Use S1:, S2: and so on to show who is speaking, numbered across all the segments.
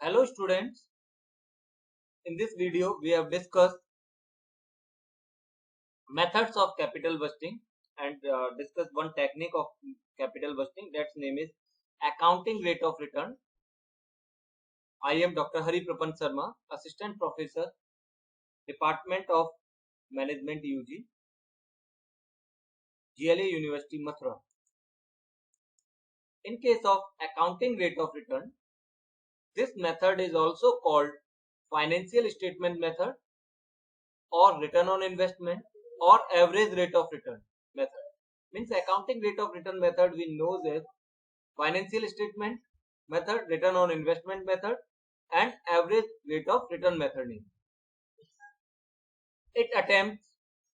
S1: Hello students, in this video we have discussed methods of capital busting and discussed one technique of capital busting, that's name is accounting rate of return. I am Dr. Hari Prapan Sharma, Assistant Professor, Department of Management UG, GLA University Mathura. In case of accounting rate of return, this method is also called financial statement method or return on investment or average rate of return method. Means accounting rate of return method we know as financial statement method, return on investment method and average rate of return method. It attempts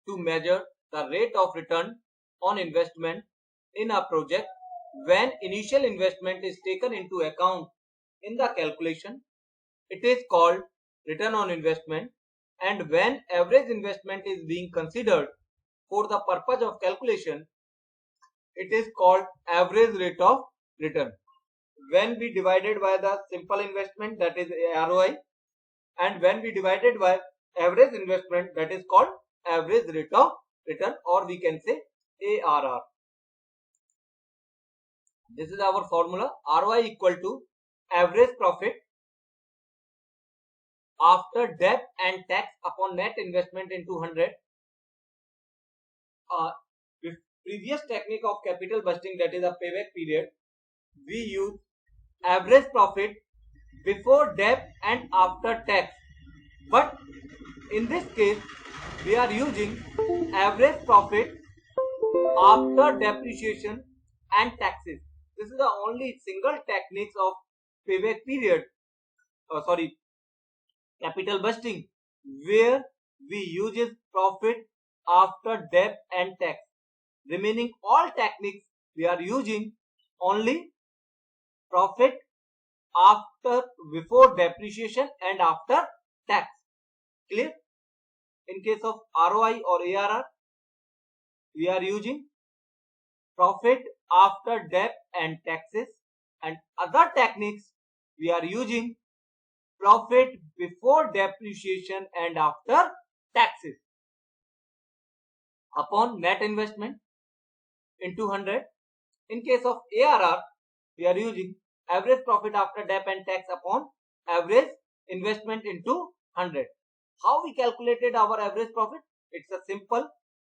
S1: to measure the rate of return on investment in a project when initial investment is taken into account in the calculation. It is called return on investment, and when average investment is being considered for the purpose of calculation, it is called average rate of return. When we divided by the simple investment, that is ROI, and when we divided by average investment, that is called average rate of return, or we can say ARR. This is our formula. ROI equal to average profit after debt and tax upon net investment into 100. With previous technique of capital busting, that is a payback period, we use average profit before debt and after tax, but in this case we are using average profit after depreciation and taxes. This is the only single techniques of payback period, capital busting, where we uses profit after debt and tax. Remaining all techniques we are using only profit after before depreciation and after tax. Clear? In case of ROI or ARR, we are using profit after debt and taxes, and other techniques we are using profit before depreciation and after taxes upon net investment into 100. In case of ARR, we are using average profit after debt and tax upon average investment into 100. How we calculated our average profit? It's a simple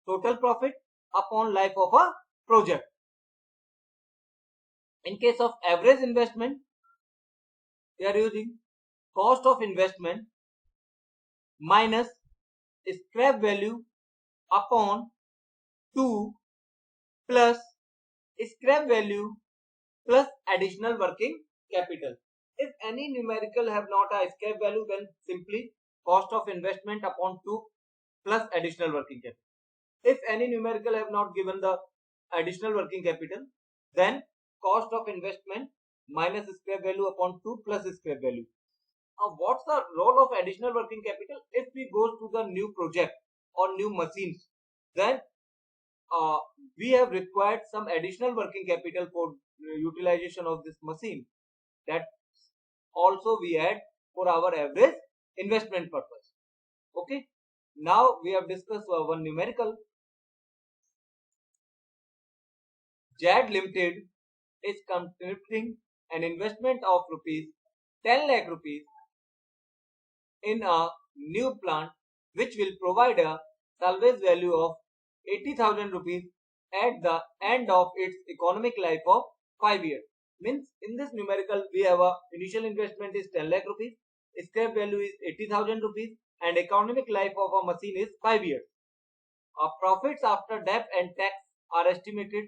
S1: total profit upon life of a project. In case of average investment, we are using cost of investment minus scrap value upon 2 plus scrap value plus additional working capital. If any numerical have not a scrap value, then simply cost of investment upon 2 plus additional working capital. If any numerical have not given the additional working capital, then cost of investment minus scrap value upon 2 plus scrap value. What's the role of additional working capital? If we go to the new project or new machines, then we have required some additional working capital for utilization of this machine. That also we add for our average investment purpose. Okay. Now we have discussed one numerical. JAD Limited is conducting an investment of rupees 10 lakh rupees in a new plant which will provide a salvage value of 80,000 rupees at the end of its economic life of 5 years. Means in this numerical we have a initial investment is 10 lakh rupees, scrap value is 80,000 rupees and economic life of a machine is 5 years. Profits after debt and tax are estimated,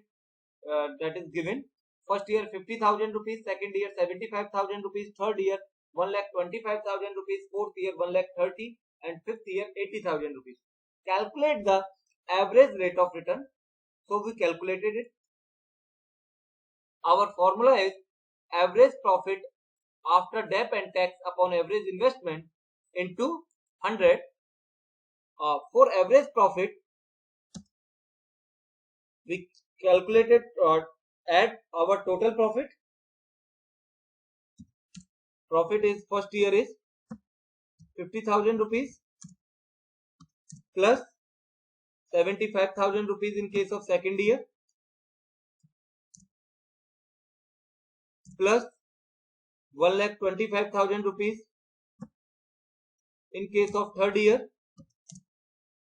S1: that is given. First year 50,000 rupees, second year 75,000 rupees, third year 1,25,000 rupees, fourth year 1,30,000 and fifth year 80,000 rupees. Calculate the average rate of return. So we calculated it. Our formula is average profit after debt and tax upon average investment into 100. For average profit, we calculated add our total profit profit is first year is 50,000 rupees plus 75,000 rupees in case of second year plus 1,25,000 rupees in case of third year.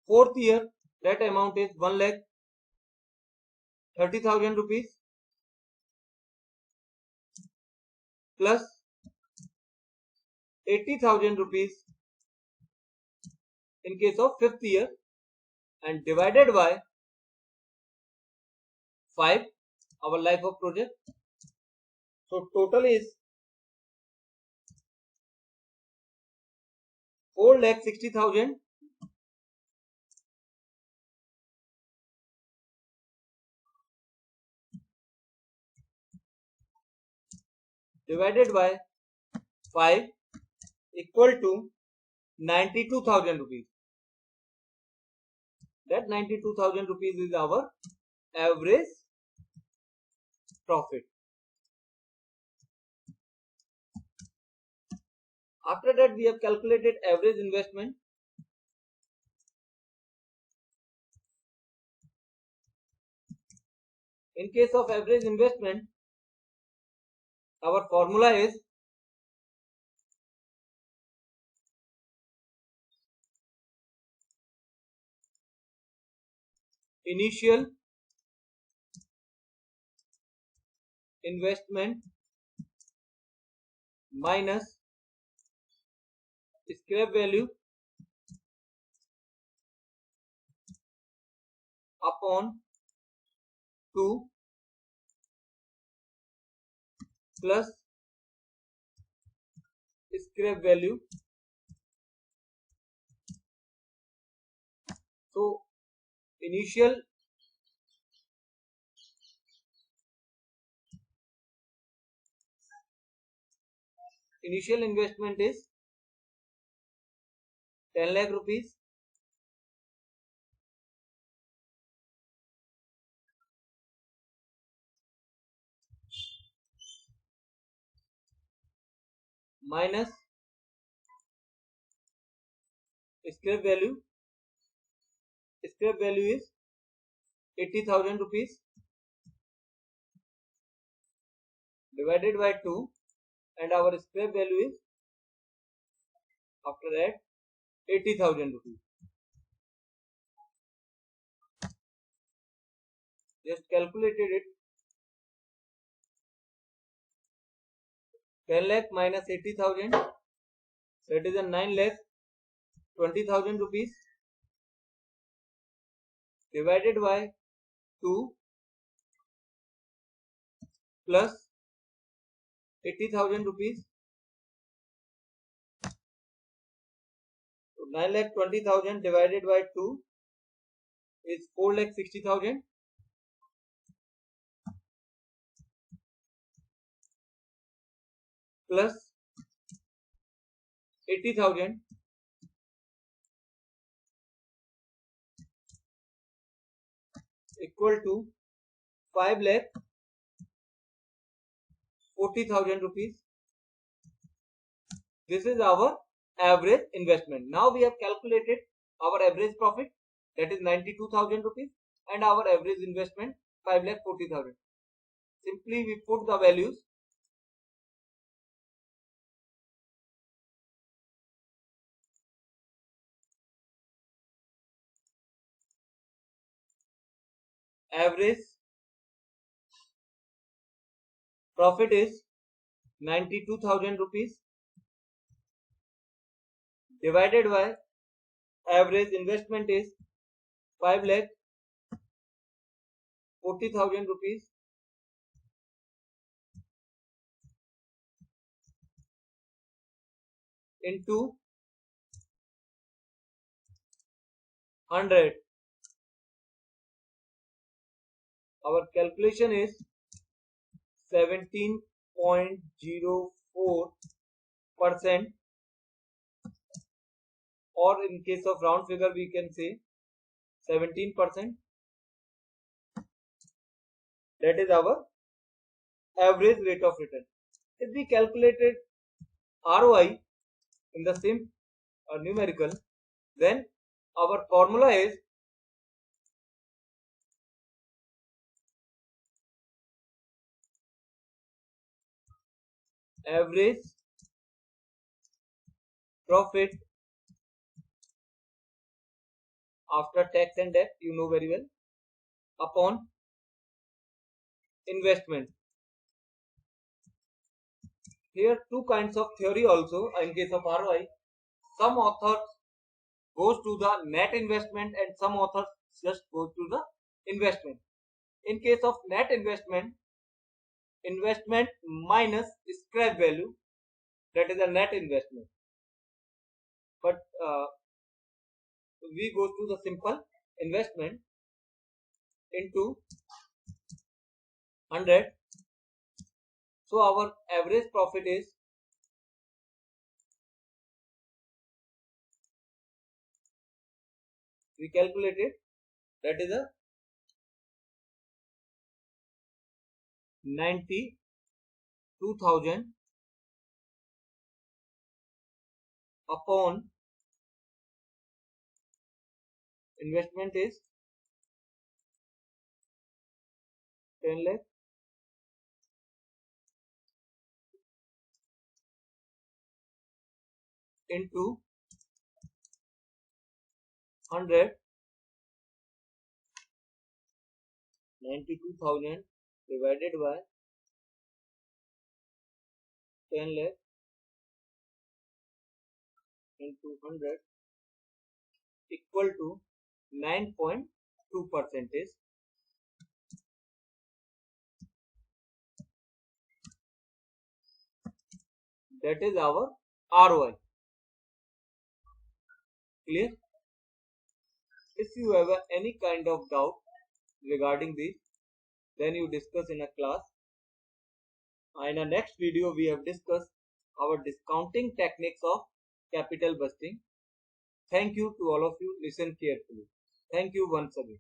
S1: Fourth year, that amount is 1,30,000 rupees plus 80,000 rupees in case of fifth year, and divided by 5, our life of project. So total is 4,60,000 divided by 5 equal to 92,000 rupees. That 92,000 rupees is our average profit. After that, we have calculated average investment. In case of average investment, our formula is initial investment minus scrap value upon 2 plus scrap value. So initial investment is 10 lakh rupees minus scrap value. Scrap value is 80,000 rupees divided by 2, and our scrap value is after that 80,000 rupees. Just calculated it. 10 lakh minus 80,000, that is a 9,20,000 rupees divided by 2 plus 80,000 rupees. So 9,20,000 divided by 2 is 4,60,000 plus 80,000 equal to 5,40,000 rupees. This is our average investment. Now we have calculated our average profit, that is 92,000 rupees, and our average investment 5,40,000. Simply we put the values. Average profit is 92,000 rupees divided by average investment is 5,40,000 rupees into 100. Our calculation is 17.04%, or in case of round figure we can say 17%. That is our average rate of return. If we calculated ROI in the same numerical, then our formula is average profit after tax and debt, you know very well, upon investment. Here two kinds of theory also in case of ROI. Some authors goes to the net investment and some authors just go to the investment. In case of net investment, investment minus scrap value, that is a net investment. But we go to the simple investment into 100. So our average profit is we calculated, that is a 92,000 upon investment is 10 lakh into 100, 92,000 divided by 10 lakh into 100 equal to 9.2 percentage. That is our ROI. Clear? If you have any kind of doubt regarding this, then you discuss in a class. In the next video, we have discussed our discounting techniques of capital busting. Thank you to all of you. Listen carefully. Thank you once again.